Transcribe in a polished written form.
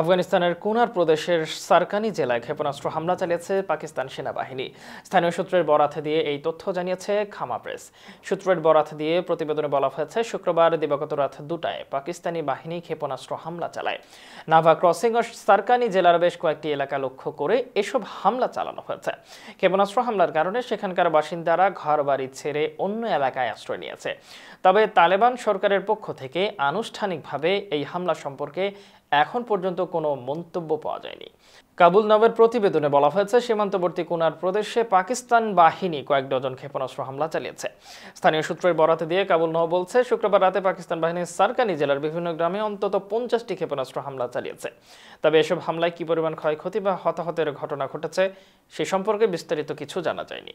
আফগানিস্তানের কুনার প্রদেশের সারকানি জেলায় ক্ষেপণাস্ত্র হামলা চালিয়েছে পাকিস্তান সেনাবাহিনী। স্থানীয় সূত্রের বরাত দিয়ে এই তথ্য জানিয়েছে খামা প্রেস। সূত্রের বরাত দিয়ে প্রতিবেদনে বলা হয়েছে, শুক্রবার দিবাগত রাত 2টায় পাকিস্তানি বাহিনী ক্ষেপণাস্ত্র হামলা চালায়। নাভা ক্রসিং ও সারকানি জেলার বেশ কয়েকটি এলাকা লক্ষ্য করে এসব হামলা চালানো হয়েছে। ক্ষেপণাস্ত্র হামলার কারণে সেখানকার বাসিন্দারা ঘরবাড়ি ছেড়ে অন্য এলাকায় আশ্রয় নিয়েছে। তবে তালেবান সরকারের পক্ষ থেকে আনুষ্ঠানিকভাবে এই হামলা সম্পর্কে এখন পর্যন্ত কোনো মন্তব্য পাওয়া যায়নি। কাবুল নামের প্রতিবেদনে বলা হয়েছে, সীমান্তবর্তী কুনার প্রদেশে পাকিস্তান বাহিনী কয়েক ডজন ক্ষেপণাস্ত্র হামলা চালিয়েছে। স্থানীয় সূত্রের বরাত দিয়ে কাবুল নৌ বলছে, শুক্রবার রাতে পাকিস্তান বাহিনী সারকানি জেলার বিভিন্ন গ্রামে অন্তত 50টি ক্ষেপণাস্ত্র হামলা চালিয়েছে। তবে এসব হামলায় কি পরিমাণ ক্ষয়ক্ষতি বা হতাহতের ঘটনা ঘটেছে সে সম্পর্কে বিস্তারিত কিছু জানা যায়নি।